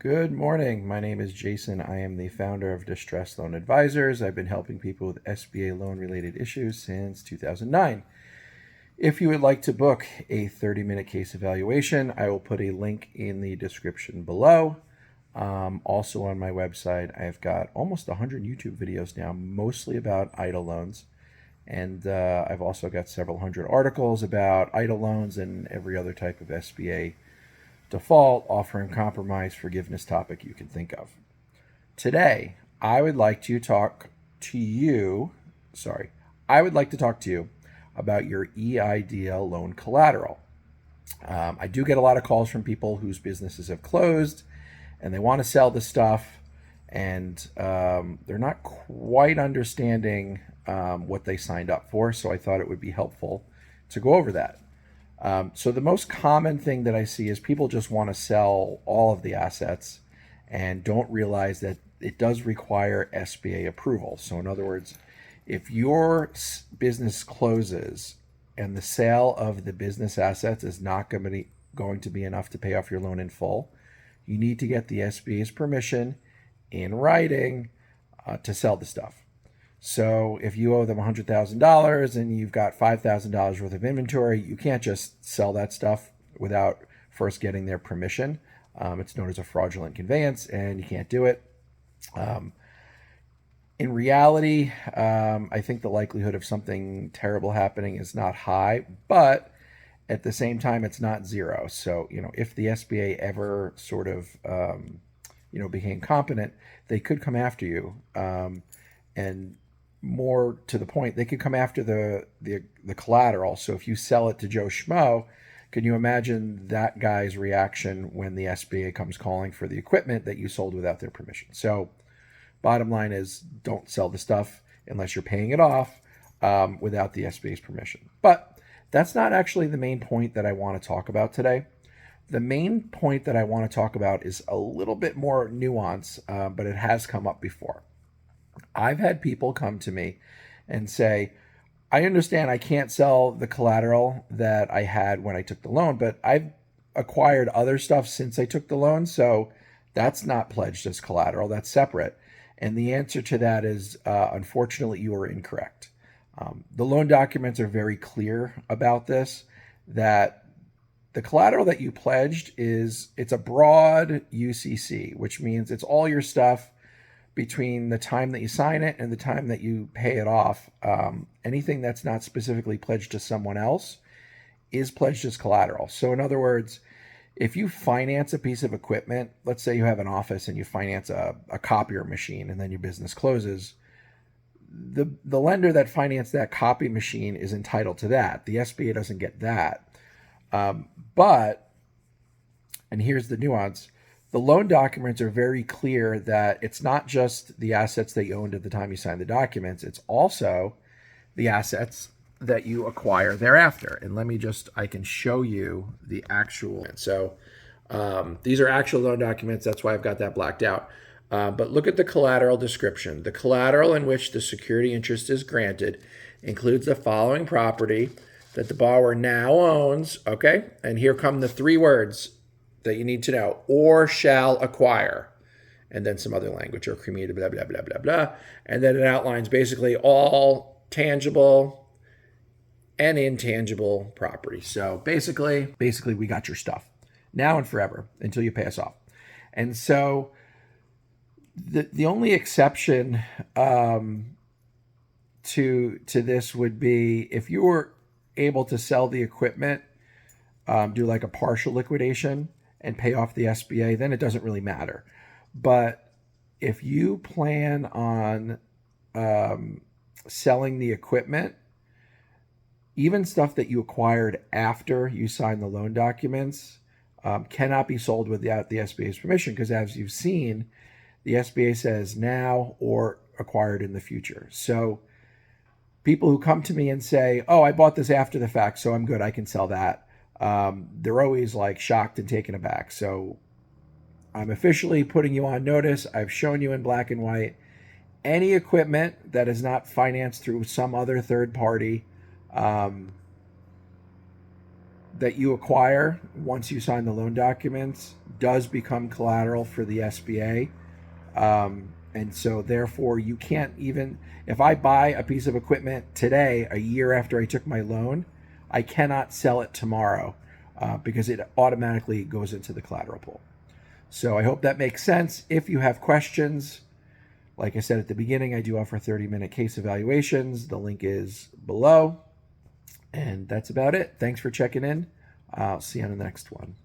Good morning. My name is Jason. I am the founder of Distress Loan Advisors. I've been helping people with SBA loan related issues since 2009. If you would like to book a 30-minute case evaluation, I will put a link in the description below. Also on my website, I've got almost 100 YouTube videos now, mostly about EIDL loans. And I've also got several hundred articles about EIDL loans and every other type of SBA default, offering compromise, forgiveness topic you can think of. Today, I would like to talk to you about your EIDL loan collateral. I do get a lot of calls from people whose businesses have closed and they want to sell the stuff, and they're not quite understanding what they signed up for, so I thought it would be helpful to go over that. So the most common thing that I see is people just want to sell all of the assets and don't realize that it does require SBA approval. So in other words, if your business closes and the sale of the business assets is not going to be enough to pay off your loan in full, you need to get the SBA's permission in writing to sell the stuff. So if you owe them $100,000 and you've got $5,000 worth of inventory, you can't just sell that stuff without first getting their permission. It's known as a fraudulent conveyance, and you can't do it. In reality, I think the likelihood of something terrible happening is not high, but at the same time, it's not zero. So, if the SBA ever sort of, became competent, they could come after you. And more to the point, they could come after the collateral. So if you sell it to Joe Schmo, can you imagine that guy's reaction when the SBA comes calling for the equipment that you sold without their permission? So bottom line is, don't sell the stuff unless you're paying it off without the SBA's permission. But that's not actually the main point that I want to talk about today. The main point that I want to talk about is a little bit more nuance, but it has come up before. I've had people come to me and say, I understand I can't sell the collateral that I had when I took the loan, but I've acquired other stuff since I took the loan, so that's not pledged as collateral, that's separate. And the answer to that is, unfortunately, you are incorrect. The loan documents are very clear about this, that the collateral that you pledged it's a broad UCC, which means it's all your stuff between the time that you sign it and the time that you pay it off. Anything that's not specifically pledged to someone else is pledged as collateral. So in other words, if you finance a piece of equipment, let's say you have an office and you finance a copier machine and then your business closes, the lender that financed that copy machine is entitled to that. The SBA doesn't get that. But, and here's the nuance, the loan documents are very clear that it's not just the assets that you owned at the time you signed the documents, it's also the assets that you acquire thereafter. And I can show you the actual. So these are actual loan documents. That's why I've got that blacked out. But look at the collateral description. The collateral in which the security interest is granted includes the following property that the borrower now owns. Okay. And here come the three words that you need to know: or shall acquire, and then some other language, or created, blah, blah, blah, blah, blah. And then it outlines basically all tangible and intangible property. So basically we got your stuff now and forever until you pay us off. And so the only exception to this would be if you were able to sell the equipment, do like a partial liquidation and pay off the SBA, then it doesn't really matter. But if you plan on selling the equipment, even stuff that you acquired after you signed the loan documents cannot be sold without the SBA's permission, because as you've seen, the SBA says now or acquired in the future. So people who come to me and say, oh, I bought this after the fact, so I'm good, I can sell that, they're always like shocked and taken aback. So I'm officially putting you on notice. I've shown you in black and white any equipment that is not financed through some other third party that you acquire once you sign the loan documents does become collateral for the SBA. And so therefore you can't even, if I buy a piece of equipment today, a year after I took my loan, I cannot sell it tomorrow because it automatically goes into the collateral pool. So I hope that makes sense. If you have questions, like I said at the beginning, I do offer 30-minute case evaluations. The link is below. And that's about it. Thanks for checking in. I'll see you on the next one.